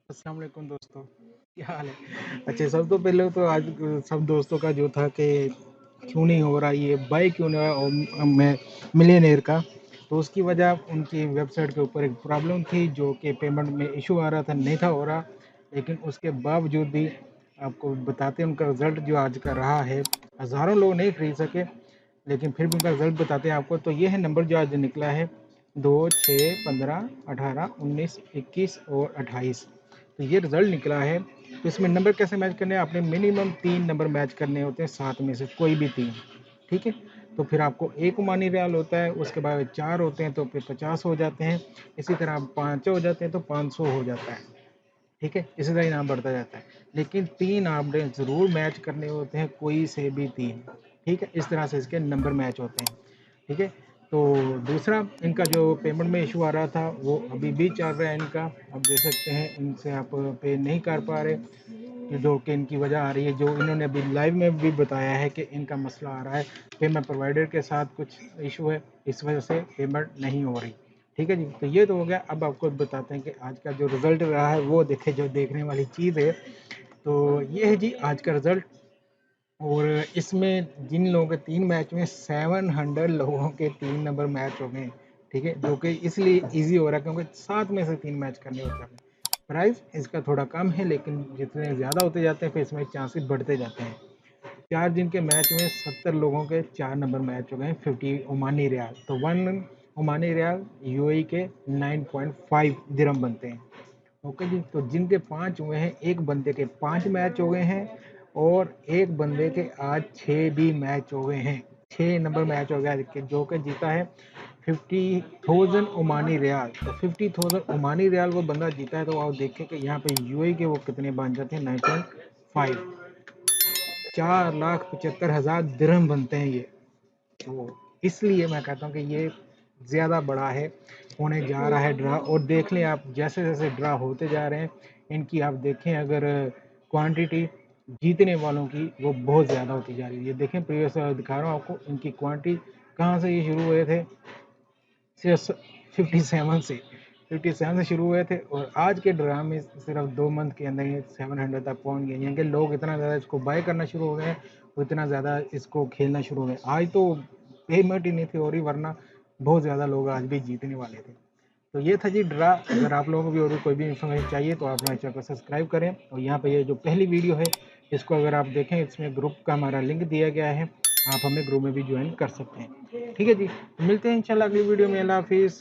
अस्सलाम वालेकुम दोस्तों, क्या हाल है? अच्छा, सब तो पहले तो आज सब दोस्तों का जो था कि क्यों नहीं हो रहा ये बाई क्यों नहीं हो रहा और मैं मिलियनेयर का। तो उसकी वजह उनकी वेबसाइट के ऊपर एक प्रॉब्लम थी जो कि पेमेंट में इशू आ रहा था, नहीं था हो रहा। लेकिन उसके बावजूद भी आपको बताते हैं उनका रिज़ल्ट जो आज का रहा है। हज़ारों लोग नहीं खरीद सके, लेकिन फिर भी उनका रिज़ल्ट बताते हैं आपको। तो ये है नंबर जो आज निकला है 2, 6, 15, 18, 19, 21 और 28। तो ये रिज़ल्ट निकला है। तो इसमें नंबर कैसे मैच करने हैं? आपने मिनिमम 3 नंबर मैच करने होते हैं, 7 में से कोई भी 3, ठीक है? तो फिर आपको 1 ओमानी रियाल होता है, उसके बाद 4 होते हैं तो फिर 50 हो जाते हैं। इसी तरह 5 हो जाते हैं तो 500 हो जाता है, ठीक है? इसी तरह इनाम बढ़ता जाता है। लेकिन 3 आपने ज़रूर मैच करने होते हैं, कोई से भी 3, ठीक है? इस तरह से इसके नंबर मैच होते हैं, ठीक है? तो दूसरा इनका जो पेमेंट में इशू आ रहा था वो अभी भी चल रहा है इनका। आप देख सकते हैं इनसे आप पे नहीं कर पा रहे, कि जो कि इनकी वजह आ रही है, जो इन्होंने अभी लाइव में भी बताया है कि इनका मसला आ रहा है, पेमेंट प्रोवाइडर के साथ कुछ इशू है, इस वजह से पेमेंट नहीं हो रही। ठीक है जी, तो ये तो हो गया। अब आपको बताते हैं कि आज का जो रिज़ल्ट रहा है वो देखें, जो देखने वाली चीज़ है। तो ये है जी आज का रिज़ल्ट। और इसमें जिन लोगों के 3 मैच में 700 लोगों के 3 नंबर मैच हो गए, ठीक है? जो कि इसलिए ईज़ी हो रहा है क्योंकि 7 में से 3 मैच करने होते हैं। प्राइस इसका थोड़ा कम है, लेकिन जितने ज़्यादा होते जाते हैं फिर इसमें चांसेस बढ़ते जाते हैं। 4 दिन के मैच में 70 लोगों के 4 नंबर मैच हो गए, 50 ओमानी रियाल। तो 1 ओमानी रियाल यूएई के 9.5 दिरहम बनते हैं। ओके जी, तो जिनके 5 हुए हैं, एक बंदे के 5 मैच हो गए हैं और एक बंदे के आज 6 भी मैच हो गए हैं। 6 नंबर मैच हो गया जो कि जीता है 50,000 ओमानी रियाल। तो 50,000 ओमानी रियाल वो बंदा जीता है। तो आप देखें कि यहाँ पे यूएई के वो कितने बन जाते हैं, 9.5, 4,75,000 दिरहम बनते हैं ये। तो इसलिए मैं कहता हूँ कि ये ज़्यादा बड़ा है, होने जा रहा है ड्रा। और देख लें आप, जैसे जैसे ड्रा होते जा रहे हैं इनकी, आप देखें अगर क्वांटिटी जीतने वालों की वो बहुत ज़्यादा होती जा रही है। ये देखें, प्रीवियस दिखा रहा हूँ आपको, इनकी क्वांटिटी कहाँ से ये शुरू हुए थे, सिर्फ 57 से 57 से शुरू हुए थे और आज के ड्रा में सिर्फ 2 मंथ के अंदर ये 700 तक पहुंच गए। यानी कि लोग इतना ज़्यादा इसको बाय करना शुरू हो गए हैं और इतना ज़्यादा इसको खेलना शुरू हो गए। आज तो पेमेंट ही नहीं थी हो रही, वरना बहुत ज़्यादा लोग आज भी जीतने वाले थे। तो ये था जी ड्रा। अगर आप लोगों को भी और कोई भी इन्फॉर्मेशन चाहिए तो आप हमारे चैनल को सब्सक्राइब करें। और यहाँ पे ये जो पहली वीडियो है इसको अगर आप देखें, इसमें ग्रुप का हमारा लिंक दिया गया है, आप हमें ग्रुप में भी ज्वाइन कर सकते हैं। ठीक है जी, मिलते हैं इंशाल्लाह अगली वीडियो में। अल्लाह हाफिज़।